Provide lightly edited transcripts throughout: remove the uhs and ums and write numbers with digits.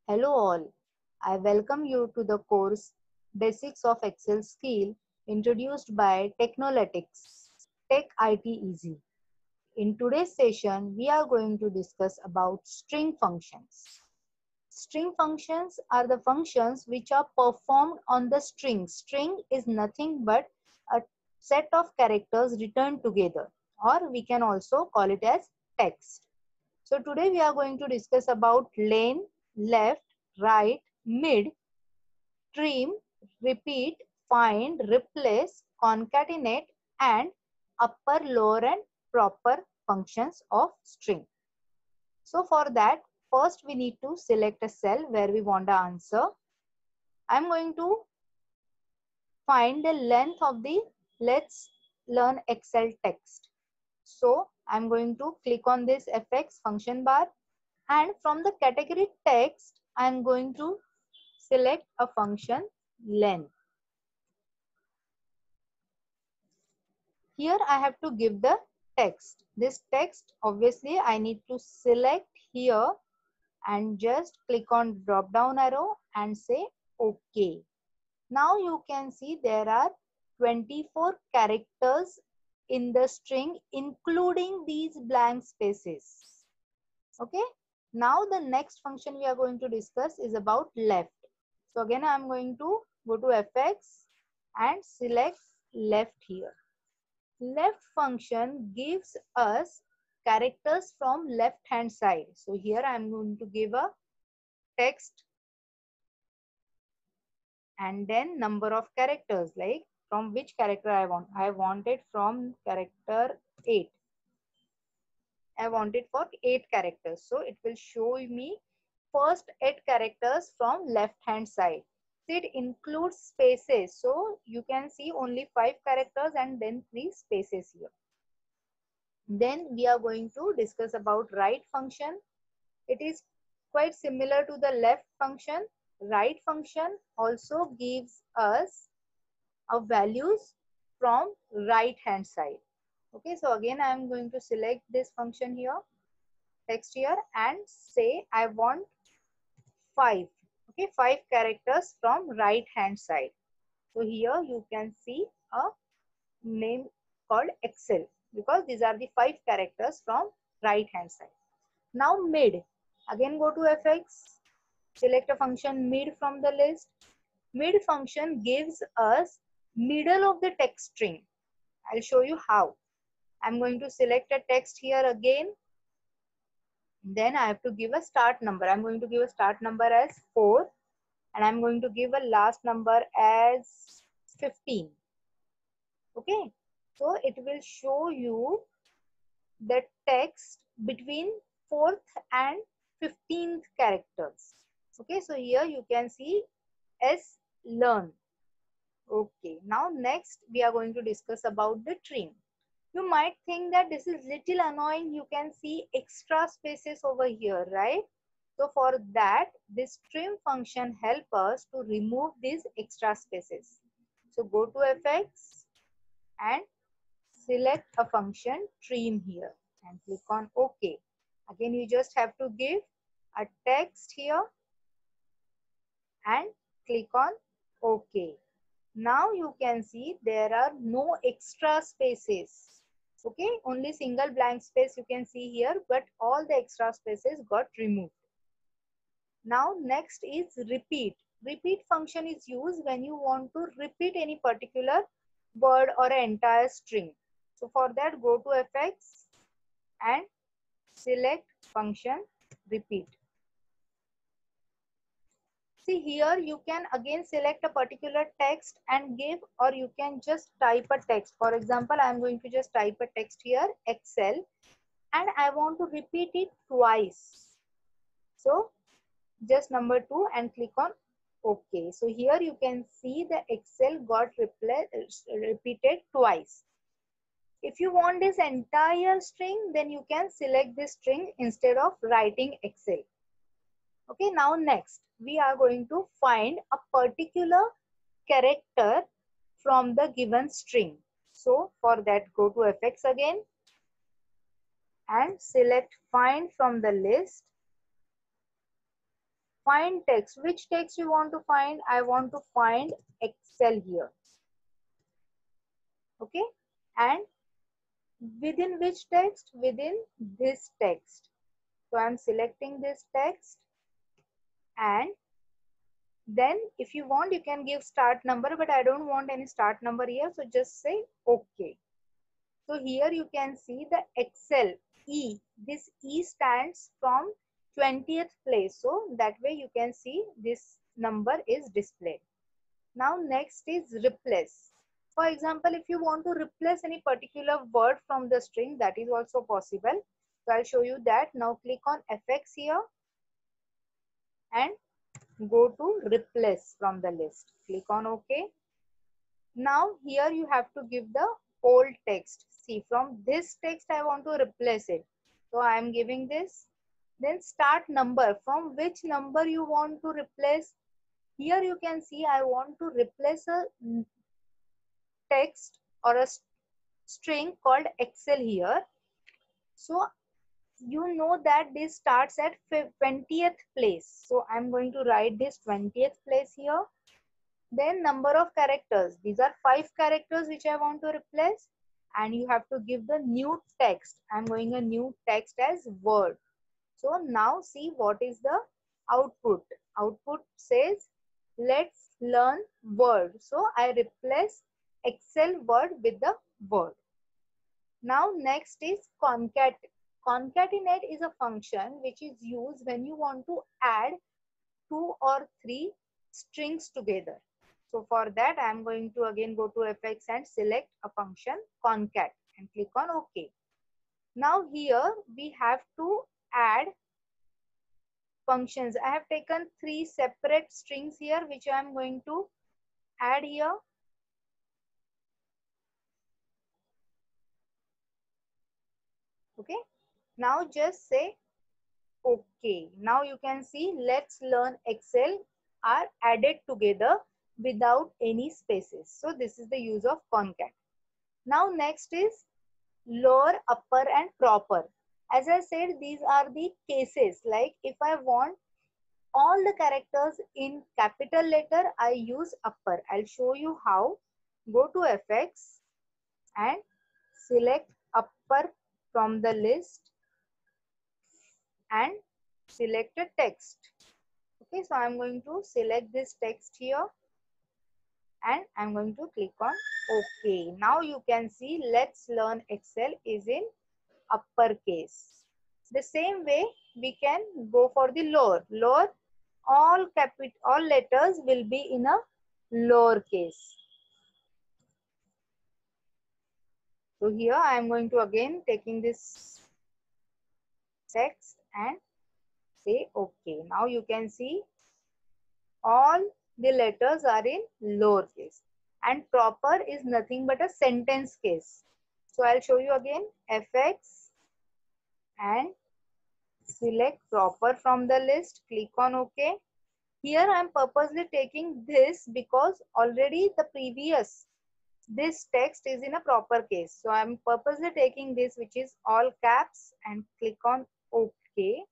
Hello all, I welcome you to the course Basics of Excel Skill introduced by Technolytics, Tech IT Easy. In today's session, we are going to discuss about string functions. String functions are the functions which are performed on the string. String is nothing but a set of characters returned together, or we can also call it as text. So today we are going to discuss about len, left, right, mid, trim, repeat, find, replace, concatenate, and upper, lower, and proper functions of string. So for that, first we need to select a cell where we want the answer. I'm going to find the length of the Let's Learn Excel text. So I'm going to click on this FX function bar, and from the category text, I'm going to select a function len. Here I have to give the text. This text obviously I need to select here and just click on drop down arrow and say OK. Now you can see there are 24 characters in the string including these blank spaces. Okay. Now the next function we are going to discuss is about left. So again I am going to go to FX and select left here. Left function gives us characters from left hand side. So here I am going to give a text and then number of characters, like from which character I want. I want it from character 8. I want it for 8 characters. So it will show me first 8 characters from left hand side. It includes spaces. So you can see only 5 characters and then 3 spaces here. Then we are going to discuss about right function. It is quite similar to the left function. Right function also gives us our values from right hand side. Okay, so again I am going to select this function here, text here, and say I want 5. Okay, 5 characters from right hand side. So here you can see a name called Excel because these are the 5 characters from right hand side. Now mid, again go to FX, select a function mid from the list. Mid function gives us middle of the text string. I'll show you how. I'm going to select a text here again. Then I have to give a start number. I'm going to give a start number as 4 and I'm going to give a last number as 15. Okay, so it will show you the text between 4th and 15th characters. Okay, so here you can see S learn. Okay, now next we are going to discuss about the trim. You might think that this is little annoying. You can see extra spaces over here, right? So for that, this trim function help us to remove these extra spaces. So go to FX and select a function trim here and click on OK. Again, you just have to give a text here and click on OK. Now you can see there are no extra spaces. Okay, only single blank space you can see here, but all the extra spaces got removed. Now next is repeat. Repeat function is used when you want to repeat any particular word or an entire string. So for that, go to FX and select function repeat. See here you can again select a particular text and give, or you can just type a text. For example, I am going to just type a text here, Excel, and I want to repeat it twice. So just number 2 and click on OK. So here you can see the Excel got repeated twice. If you want this entire string, then you can select this string instead of writing Excel. Okay, now next we are going to find a particular character from the given string. So for that, go to FX again and select find from the list. Find text. Which text you want to find? I want to find Excel here. Okay. And within which text? Within this text. So I'm selecting this text, and then if you want you can give start number, but I don't want any start number here, so just say okay. So here you can see the Excel E. This E stands from 20th place. So that way you can see this number is displayed. Now next is replace. For example, if you want to replace any particular word from the string, that is also possible. So I'll show you that. Now click on FX here and go to replace from the list. Click on OK. Now here you have to give the old text. See, from this text I want to replace it. So I am giving this. Then start number. From which number you want to replace? Here you can see I want to replace a text or a string called Excel here. So you know that this starts at 20th place. So I'm going to write this 20th place here. Then number of characters. These are 5 characters which I want to replace. And you have to give the new text. I'm going a new text as word. So now see what is the output. Output says let's learn word. So I replace Excel word with the word. Now next is concat. Concatenate is a function which is used when you want to add 2 or 3 strings together. So for that I am going to again go to FX and select a function concat and click on OK. Now here we have to add functions. I have taken 3 separate strings here which I am going to add here. Okay. Now just say OK. Now you can see let's learn Excel are added together without any spaces. So this is the use of concat. Now next is lower, upper and proper. As I said, these are the cases. Like if I want all the characters in capital letter, I use upper. I'll show you how. Go to FX and select upper from the list and select a text. Okay, so I'm going to select this text here and I'm going to click on OK. Now you can see let's learn Excel is in uppercase. The same way we can go for the lower. Lower, all letters will be in a lowercase. So here I am going to again taking this text and say OK. Now you can see all the letters are in lowercase, and proper is nothing but a sentence case. So I'll show you again. FX and select proper from the list. Click on OK. Here I am purposely taking this because already the previous this text is in a proper case. So I am purposely taking this which is all caps and click on OK.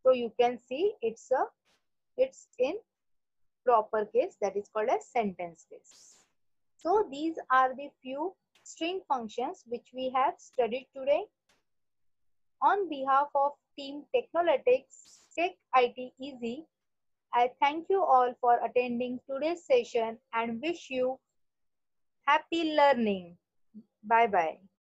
So you can see it's in proper case, that is called as sentence case. So these are the few string functions which we have studied today. On behalf of Team Technolytics Tech IT Easy, I thank you all for attending today's session and wish you happy learning. Bye bye.